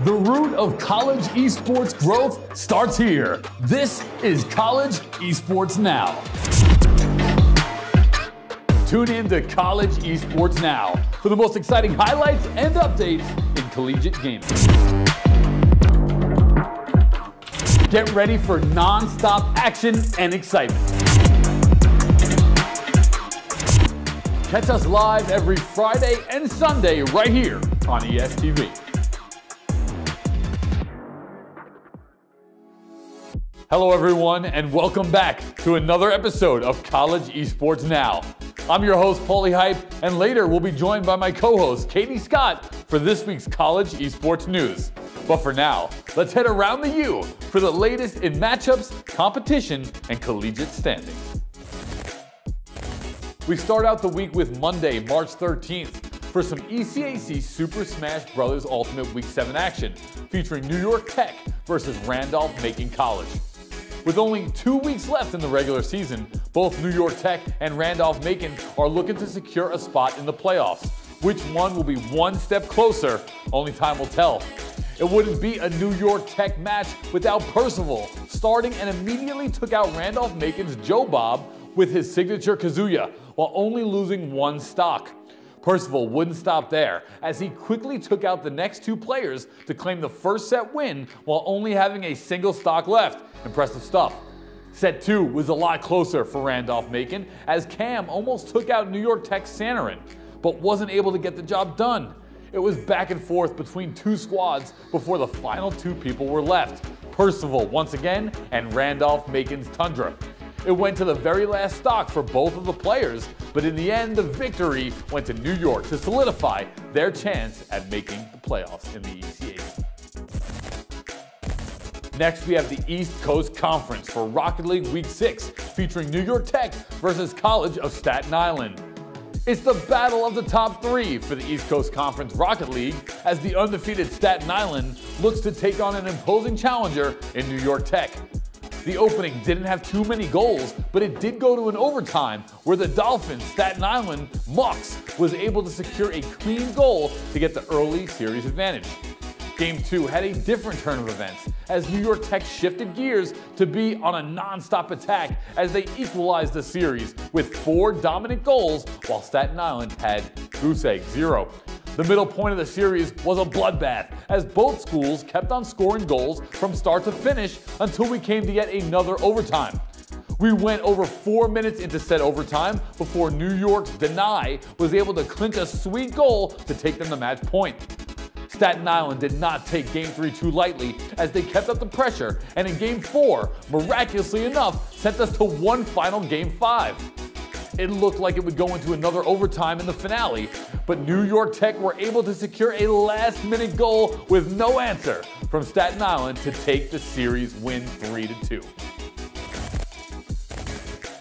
The root of college esports growth starts here. This is College Esports Now. Tune in to College Esports Now for the most exciting highlights and updates in collegiate gaming. Get ready for non-stop action and excitement. Catch us live every Friday and Sunday right here on ESTV. Hello everyone, and welcome back to another episode of College Esports Now. I'm your host, Paulie Hype, and later we'll be joined by my co-host, Katie Scott, for this week's College Esports News. But for now, let's head around the U for the latest in matchups, competition, and collegiate standings. We start out the week with Monday, March 13th, for some ECAC Super Smash Bros. Ultimate Week 7 action, featuring New York Tech versus Randolph-Macon College. With only 2 weeks left in the regular season, both New York Tech and Randolph-Macon are looking to secure a spot in the playoffs. Which one will be one step closer? Only time will tell. It wouldn't be a New York Tech match without Percival starting and immediately took out Randolph-Macon's Joe Bob with his signature Kazuya, while only losing one stock. Percival wouldn't stop there, as he quickly took out the next two players to claim the first set win while only having a single stock left. Impressive stuff. Set 2 was a lot closer for Randolph-Macon, as Cam almost took out New York Tech's Santorin, but wasn't able to get the job done. It was back and forth between two squads before the final two people were left, Percival once again and Randolph-Macon's Tundra. It went to the very last stock for both of the players, but in the end, the victory went to New York to solidify their chance at making the playoffs in the ECAC. Next, we have the East Coast Conference for Rocket League Week 6, featuring New York Tech versus College of Staten Island. It's the battle of the top three for the East Coast Conference Rocket League, as the undefeated Staten Island looks to take on an imposing challenger in New York Tech. The opening didn't have too many goals, but it did go to an overtime where the Dolphins' Staten Island Mux was able to secure a clean goal to get the early series advantage. Game 2 had a different turn of events, as New York Tech shifted gears to be on a non-stop attack as they equalized the series with 4 dominant goals, while Staten Island had goose egg 0. The middle point of the series was a bloodbath, as both schools kept on scoring goals from start to finish until we came to yet another overtime. We went over 4 minutes into said overtime before New York's Deny was able to clinch a sweet goal to take them the match point. Staten Island did not take Game 3 too lightly, as they kept up the pressure, and in Game 4, miraculously enough, sent us to one final Game 5. It looked like it would go into another overtime in the finale, but New York Tech were able to secure a last-minute goal with no answer from Staten Island to take the series win 3-2.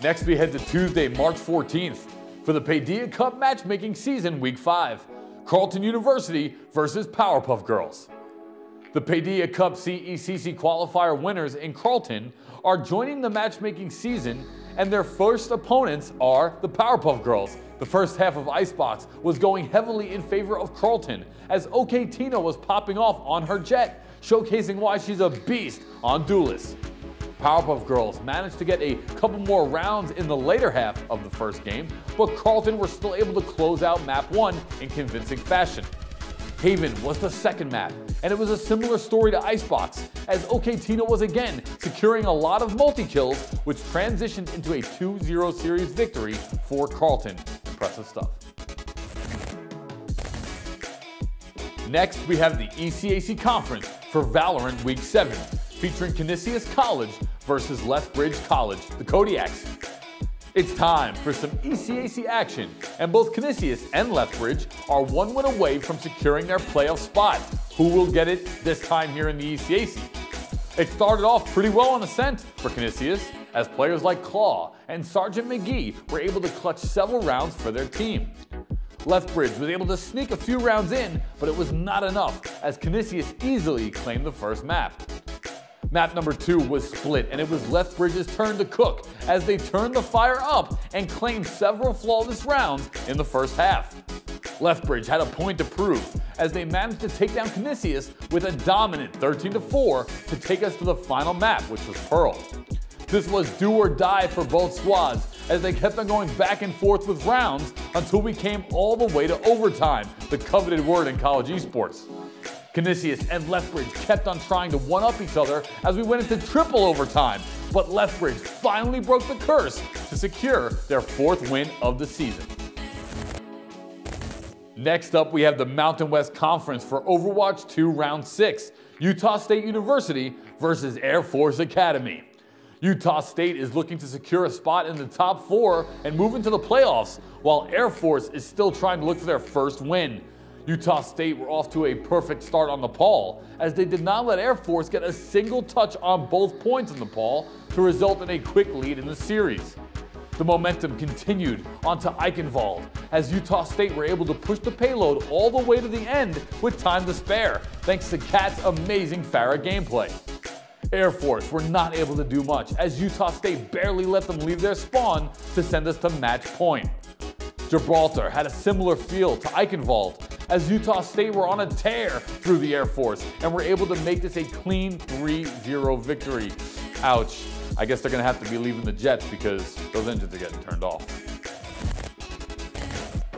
Next, we head to Tuesday, March 14th for the Paideia Cup matchmaking season Week 5. Carleton University versus Powerpuff Girls. The Paideia Cup CECC qualifier winners in Carleton are joining the matchmaking season, and their first opponents are the Powerpuff Girls. The first half of Icebox was going heavily in favor of Carleton, as OK Tina was popping off on her jet, showcasing why she's a beast on Duelist. Powerpuff Girls managed to get a couple more rounds in the later half of the first game, but Carleton were still able to close out Map 1 in convincing fashion. Haven was the second map, and it was a similar story to Icebox, as OK Tina was again securing a lot of multi-kills, which transitioned into a 2-0 series victory for Carleton. Impressive stuff. Next, we have the ECAC Conference for Valorant Week 7, featuring Canisius College versus Lethbridge College, the Kodiaks. It's time for some ECAC action, and both Canisius and Lethbridge are one win away from securing their playoff spot. Who will get it this time here in the ECAC? It started off pretty well on Ascent for Canisius, as players like Claw and Sergeant McGee were able to clutch several rounds for their team. Lethbridge was able to sneak a few rounds in, but it was not enough, as Canisius easily claimed the first map. Map number 2 was split, and it was Lethbridge's turn to cook as they turned the fire up and claimed several flawless rounds in the first half. Lethbridge had a point to prove as they managed to take down Canisius with a dominant 13-4 to take us to the final map, which was Pearl. This was do or die for both squads as they kept on going back and forth with rounds until we came all the way to overtime, the coveted word in college esports. Canisius and Lethbridge kept on trying to one-up each other as we went into triple overtime, but Lethbridge finally broke the curse to secure their 4th win of the season. Next up, we have the Mountain West Conference for Overwatch 2 Round 6, Utah State University versus Air Force Academy. Utah State is looking to secure a spot in the top 4 and move into the playoffs, while Air Force is still trying to look for their first win. Utah State were off to a perfect start on the Paul, as they did not let Air Force get a single touch on both points in the Paul to result in a quick lead in the series. The momentum continued onto Eichenwald as Utah State were able to push the payload all the way to the end with time to spare, thanks to Cat's amazing Pharah gameplay. Air Force were not able to do much as Utah State barely let them leave their spawn to send us to match point. Gibraltar had a similar feel to Eichenwald as Utah State were on a tear through the Air Force and were able to make this a clean 3-0 victory. Ouch. I guess they're going to have to be leaving the jets because those engines are getting turned off.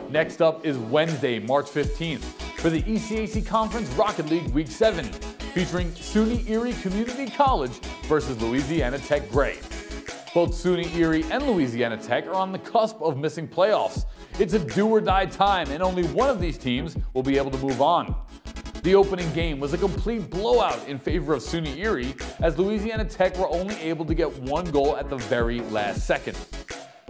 Next up is Wednesday, March 15th for the ECAC Conference Rocket League Week 7, featuring SUNY Erie Community College versus Louisiana Tech Gray. Both SUNY Erie and Louisiana Tech are on the cusp of missing playoffs. It's a do-or-die time, and only one of these teams will be able to move on. The opening game was a complete blowout in favor of SUNY Erie, as Louisiana Tech were only able to get 1 goal at the very last second.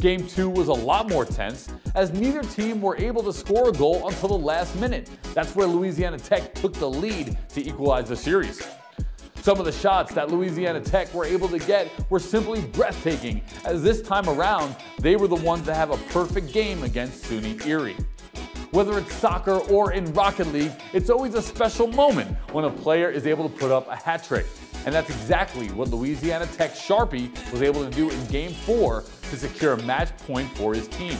Game 2 was a lot more tense, as neither team were able to score a goal until the last minute. That's where Louisiana Tech took the lead to equalize the series. Some of the shots that Louisiana Tech were able to get were simply breathtaking, as this time around, they were the ones to have a perfect game against SUNY Erie. Whether it's soccer or in Rocket League, it's always a special moment when a player is able to put up a hat trick. And that's exactly what Louisiana Tech Sharpie was able to do in Game 4 to secure a match point for his team.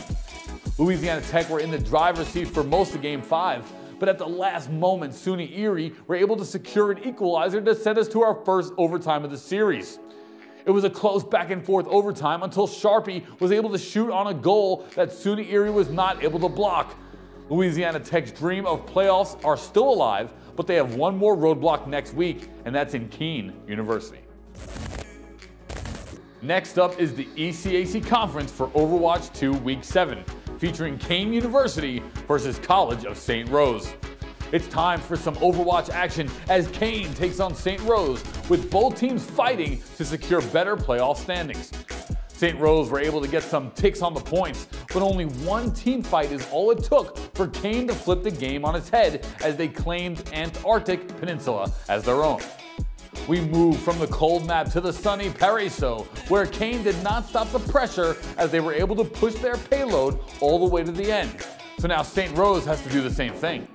Louisiana Tech were in the driver's seat for most of Game 5, but at the last moment, SUNY Erie were able to secure an equalizer to send us to our first overtime of the series. It was a close back and forth overtime until Sharpie was able to shoot on a goal that SUNY Erie was not able to block. Louisiana Tech's dream of playoffs are still alive, but they have one more roadblock next week, and that's in Keene University. Next up is the ECAC Conference for Overwatch 2 Week 7, featuring Keene University versus College of St. Rose. It's time for some Overwatch action as Keene takes on St. Rose, with both teams fighting to secure better playoff standings. St. Rose were able to get some ticks on the points, but only one team fight is all it took for Keene to flip the game on its head as they claimed Antarctic Peninsula as their own. We moved from the cold map to the sunny Paraiso, where Keene did not stop the pressure as they were able to push their payload all the way to the end. So now St. Rose has to do the same thing.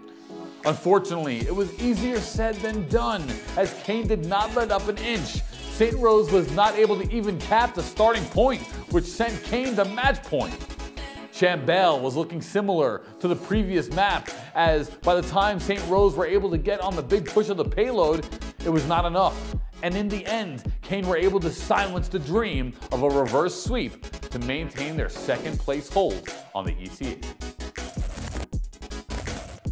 Unfortunately, it was easier said than done, as Keene did not let up an inch. St. Rose was not able to even cap the starting point, which sent Keene to match point. Chambale was looking similar to the previous map, as by the time St. Rose were able to get on the big push of the payload, it was not enough. And in the end, Keene were able to silence the dream of a reverse sweep to maintain their second place hold on the ECA.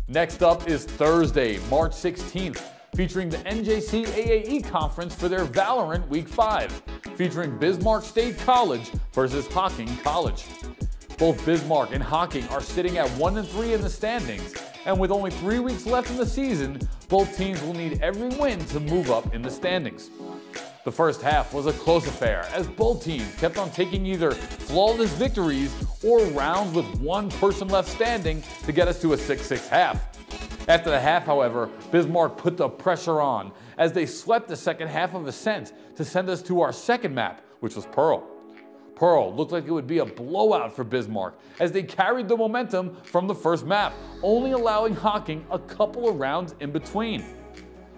Next up is Thursday, March 16th, featuring the NJC AAE Conference for their Valorant Week 5, featuring Bismarck State College versus Hocking College. Both Bismarck and Hocking are sitting at 1-3 in the standings, and with only 3 weeks left in the season, both teams will need every win to move up in the standings. The first half was a close affair, as both teams kept on taking either flawless victories or rounds with one person left standing to get us to a 6-6 half. After the half, however, Bismarck put the pressure on as they swept the second half of Ascent to send us to our second map, which was Pearl. Pearl looked like it would be a blowout for Bismarck as they carried the momentum from the first map, only allowing Hocking a couple of rounds in between.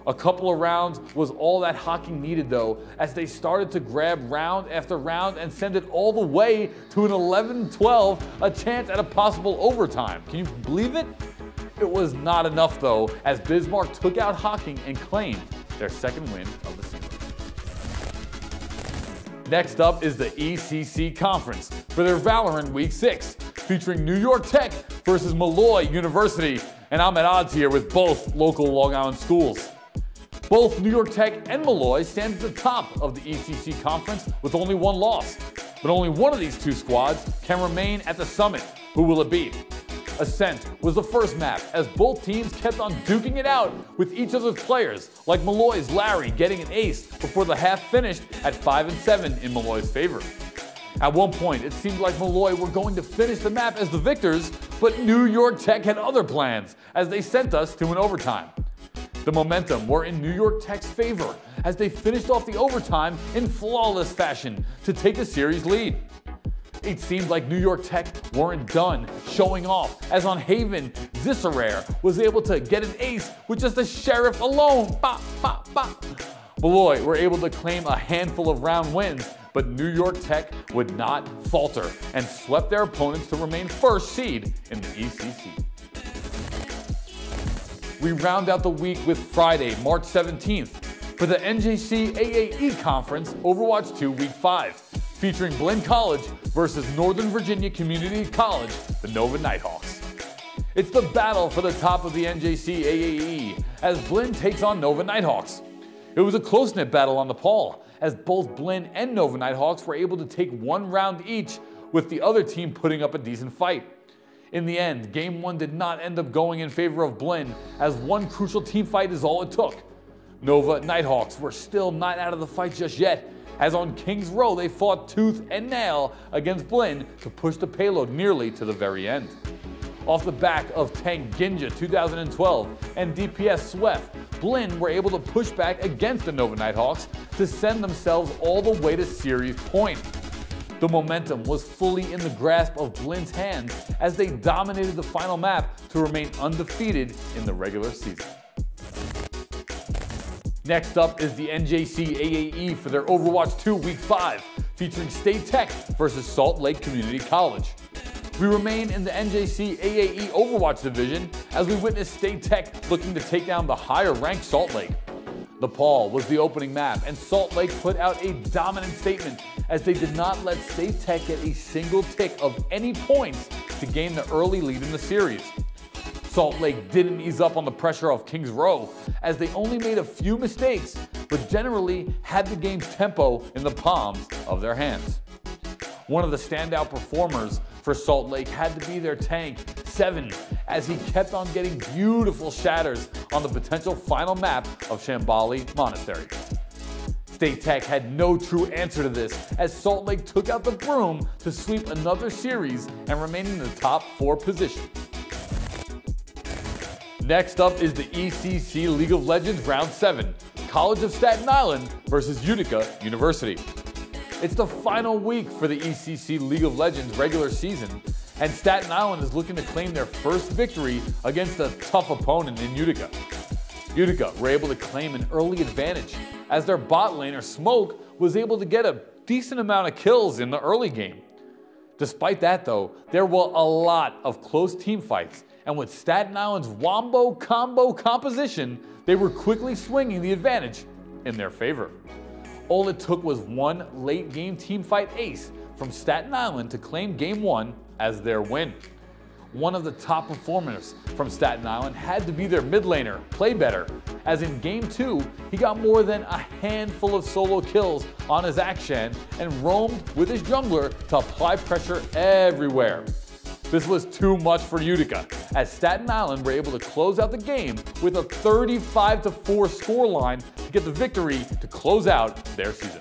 A couple of rounds was all that Hocking needed though, as they started to grab round after round and send it all the way to an 11-12, a chance at a possible overtime. Can you believe it? It was not enough though, as Bismarck took out Hocking and claimed their second win of the season. Next up is the ECC Conference for their Valorant Week 6, featuring New York Tech versus Malloy University, and I'm at odds here with both local Long Island schools. Both New York Tech and Malloy stand at the top of the ECC Conference with only one loss, but only one of these two squads can remain at the summit. Who will it be? Ascent was the first map, as both teams kept on duking it out with each other's players, like Malloy's Larry getting an ace before the half finished at 5-7 in Malloy's favor. At one point, it seemed like Malloy were going to finish the map as the victors, but New York Tech had other plans, as they sent us to an overtime. The momentum were in New York Tech's favor, as they finished off the overtime in flawless fashion to take the series lead. It seemed like New York Tech weren't done showing off, as on Haven, Zisserare was able to get an ace with just the Sheriff alone. Bop, bop, bop. Malloy were able to claim a handful of round wins, but New York Tech would not falter and swept their opponents to remain first seed in the ECC. We round out the week with Friday, March 17th for the NJC AAE Conference Overwatch 2 Week 5, featuring Blinn College versus Northern Virginia Community College, the Nova Nighthawks. It's the battle for the top of the NJC AAE, as Blinn takes on Nova Nighthawks. It was a close-knit battle on the pole, as both Blinn and Nova Nighthawks were able to take one round each, with the other team putting up a decent fight. In the end, Game 1 did not end up going in favor of Blinn, as one crucial team fight is all it took. Nova Nighthawks were still not out of the fight just yet, as on King's Row they fought tooth and nail against Blinn to push the payload nearly to the very end. Off the back of Tank Ginja 2012 and DPS Swef, Blinn were able to push back against the Nova Nighthawks to send themselves all the way to series point. The momentum was fully in the grasp of Blinn's hands as they dominated the final map to remain undefeated in the regular season. Next up is the NJC AAE for their Overwatch 2 Week 5, featuring State Tech versus Salt Lake Community College. We remain in the NJC AAE Overwatch division as we witness State Tech looking to take down the higher-ranked Salt Lake. The Paul was the opening map, and Salt Lake put out a dominant statement as they did not let State Tech get a single tick of any points to gain the early lead in the series. Salt Lake didn't ease up on the pressure of Kings Row, as they only made a few mistakes, but generally had the game's tempo in the palms of their hands. One of the standout performers for Salt Lake had to be their tank, Seven, as he kept on getting beautiful shatters on the potential final map of Shambali Monastery. State Tech had no true answer to this, as Salt Lake took out the broom to sweep another series and remain in the top 4 position. Next up is the ECC League of Legends Round 7, College of Staten Island versus Utica University. It's the final week for the ECC League of Legends regular season, and Staten Island is looking to claim their first victory against a tough opponent in Utica. Utica were able to claim an early advantage, as their bot laner Smoke was able to get a decent amount of kills in the early game. Despite that though, there were a lot of close team fights, and with Staten Island's Wombo combo composition, they were quickly swinging the advantage in their favor. All it took was one late game teamfight ace from Staten Island to claim Game 1 as their win. One of the top performers from Staten Island had to be their mid laner, Playbetter, as in Game 2, he got more than a handful of solo kills on his Akshan and roamed with his jungler to apply pressure everywhere. This was too much for Utica, as Staten Island were able to close out the game with a 35-4 scoreline to get the victory to close out their season.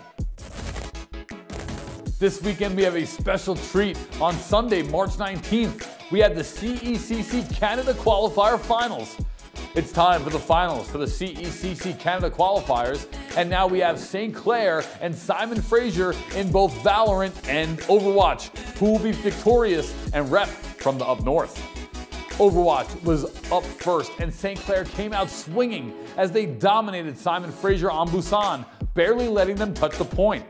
This weekend we have a special treat. On Sunday, March 19th, we had the CECC Canada Qualifier Finals. It's time for the finals for the CECC Canada Qualifiers, and now we have St. Clair and Simon Fraser in both Valorant and Overwatch, who will be victorious and rep from the up north. Overwatch was up first, and St. Clair came out swinging as they dominated Simon Fraser on Busan, barely letting them touch the point.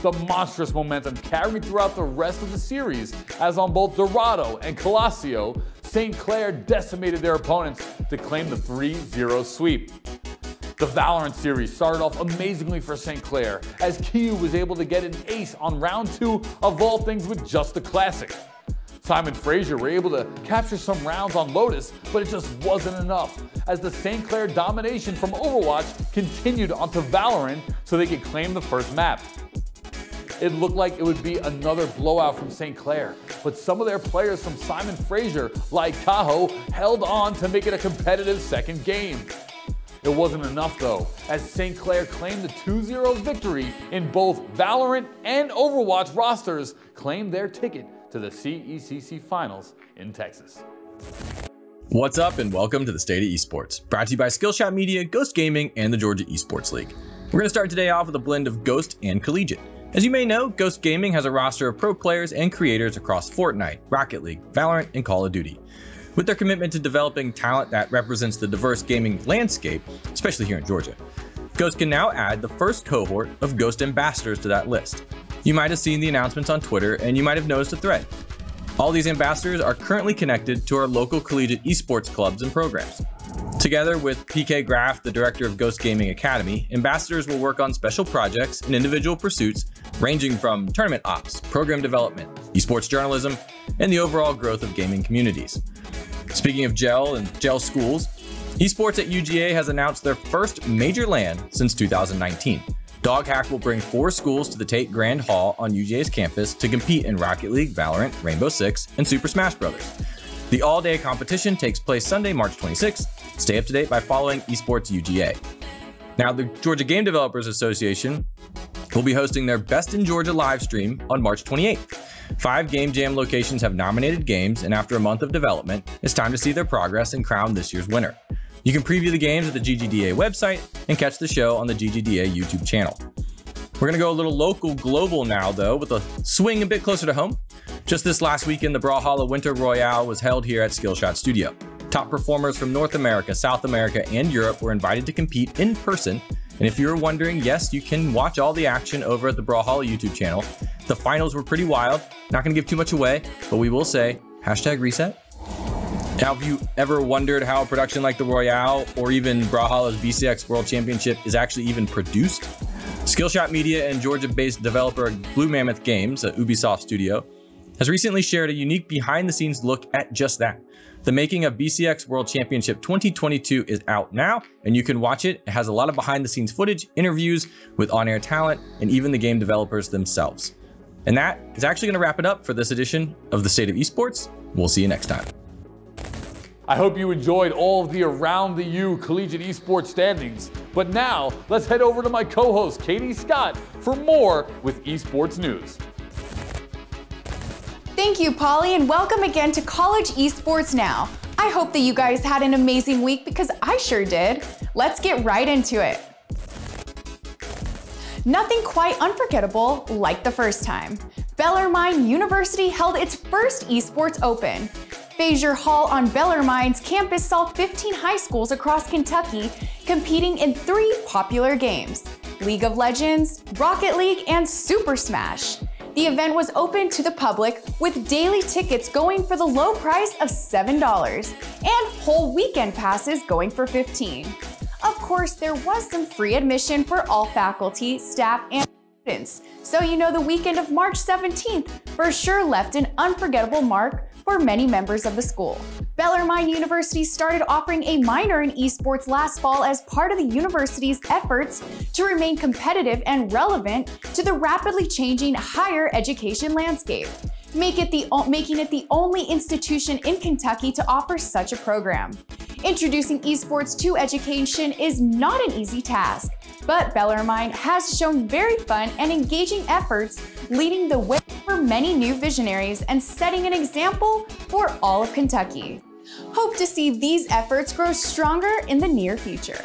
The monstrous momentum carried throughout the rest of the series, as on both Dorado and Colassio, St. Clair decimated their opponents to claim the 3-0 sweep. The Valorant series started off amazingly for St. Clair, as Kiyu was able to get an ace on round 2 of all things with just the classic. Simon Frazier were able to capture some rounds on Lotus, but it just wasn't enough, as the St. Clair domination from Overwatch continued onto Valorant so they could claim the first map. It looked like it would be another blowout from St. Clair, but some of their players from Simon Frazier, like Kaho, held on to make it a competitive second game. It wasn't enough though, as St. Clair claimed the 2-0 victory in both Valorant and Overwatch rosters, claimed their ticket to the CECC Finals in Texas. What's up and welcome to the State of Esports, brought to you by Skillshot Media, Ghost Gaming, and the Georgia Esports League. We're going to start today off with a blend of Ghost and Collegiate. As you may know, Ghost Gaming has a roster of pro players and creators across Fortnite, Rocket League, Valorant, and Call of Duty. With their commitment to developing talent that represents the diverse gaming landscape, especially here in Georgia, Ghost can now add the first cohort of Ghost ambassadors to that list. You might have seen the announcements on Twitter, and you might have noticed a thread. All these ambassadors are currently connected to our local collegiate esports clubs and programs. Together with PK Graff, the director of Ghost Gaming Academy, ambassadors will work on special projects and individual pursuits ranging from tournament ops, program development, esports journalism, and the overall growth of gaming communities. Speaking of GEL and GEL schools, esports at UGA has announced their first major LAN since 2019. DogHack will bring 4 schools to the Tate Grand Hall on UGA's campus to compete in Rocket League, Valorant, Rainbow Six, and Super Smash Bros. The all-day competition takes place Sunday, March 26th. Stay up to date by following Esports UGA. Now, the Georgia Game Developers Association will be hosting their Best in Georgia live stream on March 28th. 5 Game Jam locations have nominated games, and after a month of development, it's time to see their progress and crown this year's winner. You can preview the games at the GGDA website and catch the show on the GGDA YouTube channel. We're going to go a little local global now, though, with a swing a bit closer to home. Just this last weekend, the Brawlhalla Winter Royale was held here at Skillshot Studio. Top performers from North America, South America, and Europe were invited to compete in person. And if you're wondering, yes, you can watch all the action over at the Brawlhalla YouTube channel. The finals were pretty wild. Not going to give too much away, but we will say, #reset. Now, have you ever wondered how a production like the Royale or even Brawlhalla's BCX World Championship is actually even produced? Skillshot Media and Georgia-based developer Blue Mammoth Games, a Ubisoft studio, has recently shared a unique behind-the-scenes look at just that. The making of BCX World Championship 2022 is out now, and you can watch it. It has a lot of behind-the-scenes footage, interviews with on-air talent, and even the game developers themselves. And that is actually going to wrap it up for this edition of the State of Esports. We'll see you next time. I hope you enjoyed all of the Around the U collegiate esports standings. But now, let's head over to my co-host, Katie Scott, for more with esports news. Thank you, Polly, and welcome again to College Esports Now. I hope that you guys had an amazing week because I sure did. Let's get right into it. Nothing quite unforgettable like the first time. Bellarmine University held its first Esports Open. Frazier Hall on Bellarmine's campus saw 15 high schools across Kentucky competing in 3 popular games: League of Legends, Rocket League, and Super Smash. The event was open to the public with daily tickets going for the low price of $7 and whole weekend passes going for $15. Of course, there was some free admission for all faculty, staff, and students, so you know the weekend of March 17th for sure left an unforgettable mark for many members of the school. Bellarmine University started offering a minor in esports last fall as part of the university's efforts to remain competitive and relevant to the rapidly changing higher education landscape, making it the only institution in Kentucky to offer such a program. Introducing esports to education is not an easy task, but Bellarmine has shown very fun and engaging efforts, leading the way for many new visionaries and setting an example for all of Kentucky. Hope to see these efforts grow stronger in the near future.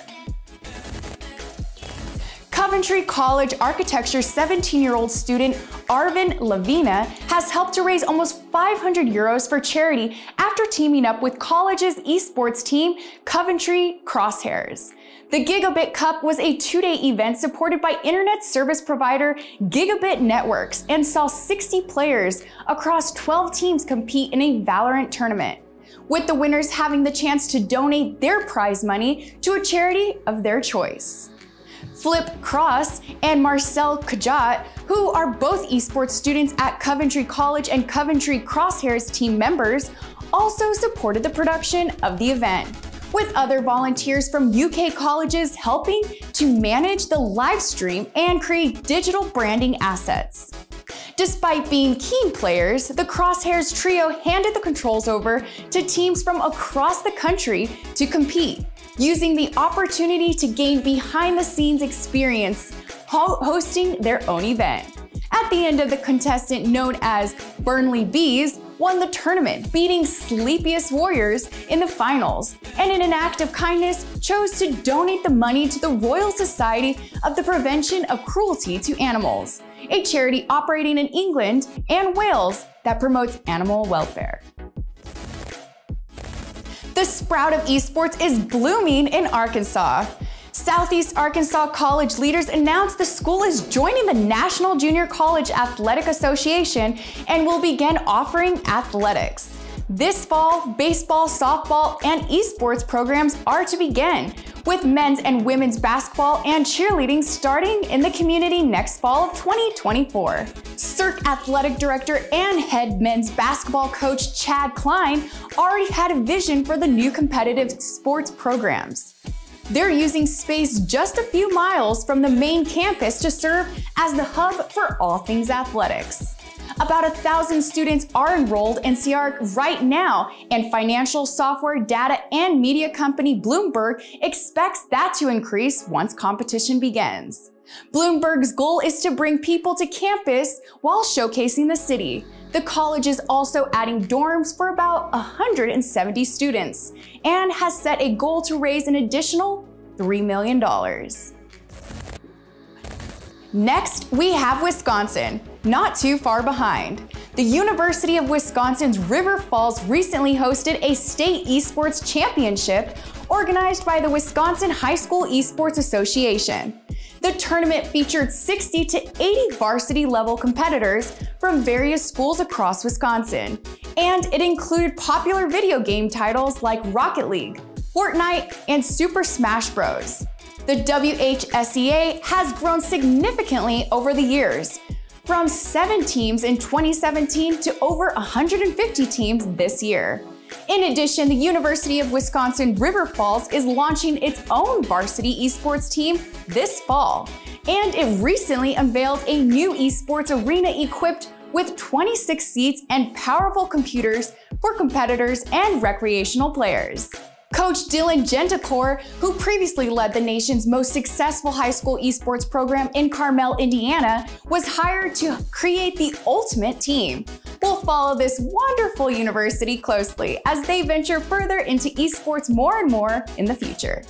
Coventry College Architecture's 17-year-old student Arvin Lavina has helped to raise almost 500 euros for charity after teaming up with college's esports team, Coventry Crosshairs. The Gigabit Cup was a 2-day event supported by internet service provider Gigabit Networks and saw 60 players across 12 teams compete in a Valorant tournament. with the winners having the chance to donate their prize money to a charity of their choice. Flip Cross and Marcel Kajat, who are both esports students at Coventry College and Coventry Crosshairs team members, also supported the production of the event, with other volunteers from UK colleges helping to manage the live stream and create digital branding assets. Despite being keen players, the Crosshairs trio handed the controls over to teams from across the country to compete, using the opportunity to gain behind-the-scenes experience hosting their own event. At the end of the contestant known as Burnley Bees won the tournament, beating Sleepiest Warriors in the finals, and in an act of kindness chose to donate the money to the Royal Society of the Prevention of Cruelty to Animals, a charity operating in England and Wales that promotes animal welfare. The sprout of esports is blooming in Arkansas. Southeast Arkansas college leaders announced the school is joining the National Junior College Athletic Association and will begin offering athletics. This fall, baseball, softball, and esports programs are to begin, with men's and women's basketball and cheerleading starting in the community next fall of 2024. CERC Athletic Director and head men's basketball coach Chad Klein already had a vision for the new competitive sports programs. They're using space just a few miles from the main campus to serve as the hub for all things athletics. About 1,000 students are enrolled in CRC right now, and financial software, data, and media company Bloomberg expects that to increase once competition begins. Bloomberg's goal is to bring people to campus while showcasing the city. The college is also adding dorms for about 170 students and has set a goal to raise an additional $3 million. Next, we have Wisconsin, not too far behind. The University of Wisconsin's River Falls recently hosted a state esports championship organized by the Wisconsin High School Esports Association. The tournament featured 60 to 80 varsity level competitors from various schools across Wisconsin, and it included popular video game titles like Rocket League, Fortnite, and Super Smash Bros. The WHSEA has grown significantly over the years, from 7 teams in 2017 to over 150 teams this year. In addition, the University of Wisconsin River Falls is launching its own varsity esports team this fall, and it recently unveiled a new esports arena equipped with 26 seats and powerful computers for competitors and recreational players. Coach Dylan Gentacor, who previously led the nation's most successful high school esports program in Carmel, Indiana, was hired to create the ultimate team. We'll follow this wonderful university closely as they venture further into esports more and more in the future.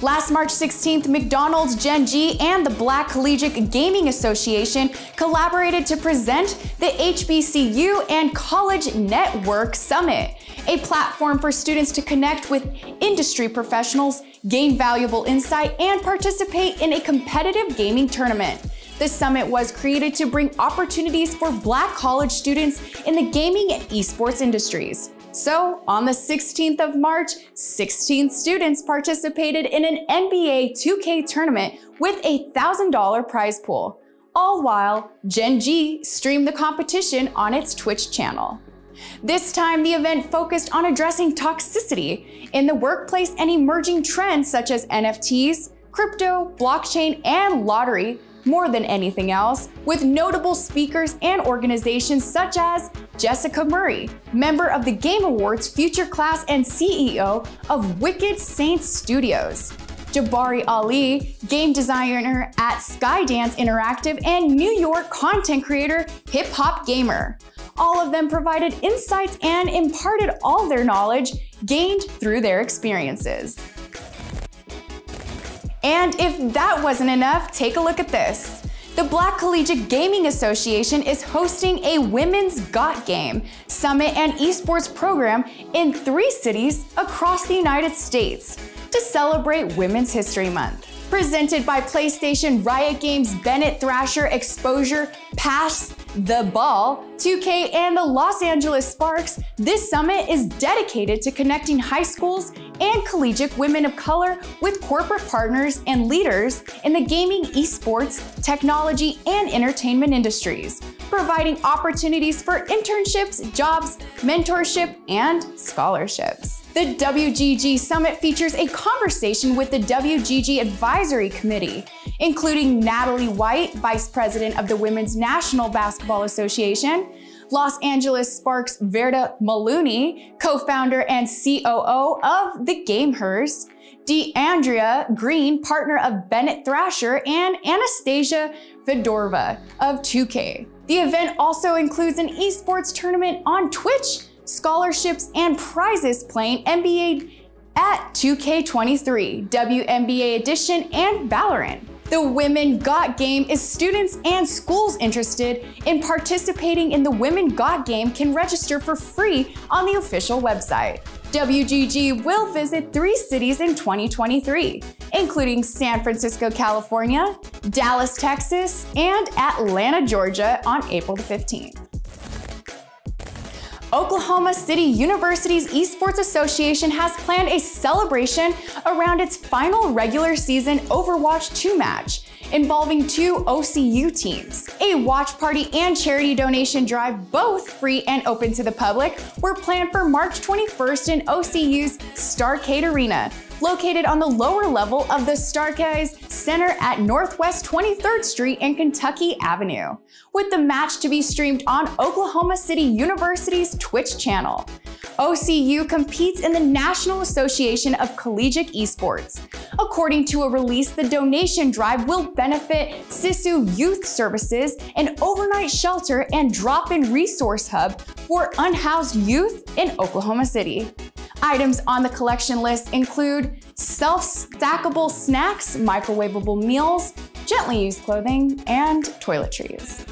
Last March 16th, McDonald's, Gen G, and the Black Collegiate Gaming Association collaborated to present the HBCU and College Network Summit, a platform for students to connect with industry professionals, gain valuable insight, and participate in a competitive gaming tournament. The summit was created to bring opportunities for Black college students in the gaming and esports industries. So, on the 16th of March, 16 students participated in an NBA 2K tournament with a $1,000 prize pool, all while Gen G streamed the competition on its Twitch channel. This time, the event focused on addressing toxicity in the workplace and emerging trends such as NFTs, crypto, blockchain, and lottery, more than anything else, with notable speakers and organizations such as Jessica Murray, member of the Game Awards Future Class and CEO of Wicked Saints Studios, Jabari Ali, game designer at Skydance Interactive, and New York content creator Hip Hop Gamer. All of them provided insights and imparted all their knowledge gained through their experiences. And if that wasn't enough, take a look at this. The Black Collegiate Gaming Association is hosting a Women's Got Game Summit and Esports program in 3 cities across the United States to celebrate Women's History Month. Presented by PlayStation, Riot Games, Bennett Thrasher, Exposure, Pass, The Ball, 2K, and the Los Angeles Sparks, this summit is dedicated to connecting high schools and collegiate women of color with corporate partners and leaders in the gaming, esports, technology, and entertainment industries, providing opportunities for internships, jobs, mentorship, and scholarships. The WGG Summit features a conversation with the WGG Advisory Committee, including Natalie White, Vice President of the Women's National Basketball Association, Los Angeles Sparks Verda Maloney, co-founder and COO of The Gamehers, DeAndrea Green, partner of Bennett Thrasher, and Anastasia Fedorova of 2K. The event also includes an esports tournament on Twitch, scholarships, and prizes playing NBA at 2K23, WNBA Edition, and Valorant. The Women Got Game is students and schools interested in participating in the Women Got Game can register for free on the official website. WGG will visit 3 cities in 2023, including San Francisco, California, Dallas, Texas, and Atlanta, Georgia on April the 15th. Oklahoma City University's Esports Association has planned a celebration around its final regular season Overwatch 2 match, involving 2 OCU teams. A watch party and charity donation drive, both free and open to the public, were planned for March 21st in OCU's Starcade Arena, located on the lower level of the Starcade Center at Northwest 23rd Street and Kentucky Avenue, with the match to be streamed on Oklahoma City University's Twitch channel. OCU competes in the National Association of Collegiate Esports. According to a release, the donation drive will benefit SISU Youth Services, an overnight shelter and drop-in resource hub for unhoused youth in Oklahoma City. Items on the collection list include self-stackable snacks, microwavable meals, gently used clothing, and toiletries.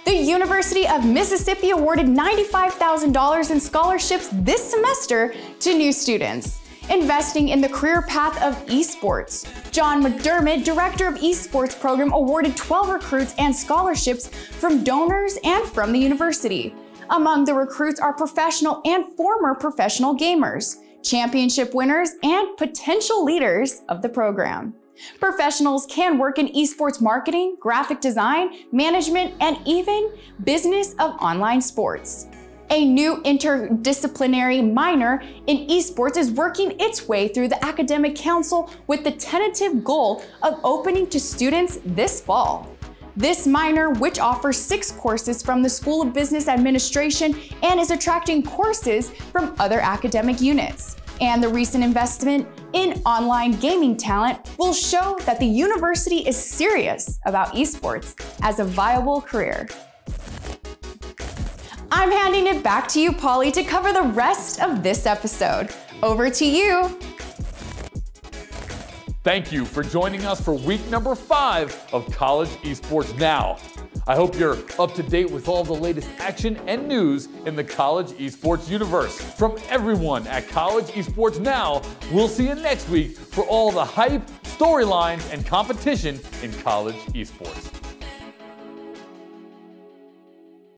The University of Mississippi awarded $95,000 in scholarships this semester to new students, investing in the career path of esports. John McDermott, director of esports program, awarded 12 recruits and scholarships from donors and from the university. Among the recruits are professional and former professional gamers, championship winners, and potential leaders of the program. Professionals can work in esports marketing, graphic design, management, and even business of online sports. A new interdisciplinary minor in esports is working its way through the academic council with the tentative goal of opening to students this fall. This minor, which offers 6 courses from the School of Business Administration and is attracting courses from other academic units, and the recent investment in online gaming talent will show that the university is serious about esports as a viable career. I'm handing it back to you, Polly, to cover the rest of this episode. Over to you. Thank you for joining us for week number 5 of College Esports Now. I hope you're up to date with all the latest action and news in the college esports universe. From everyone at College Esports Now, we'll see you next week for all the hype, storylines, and competition in college esports.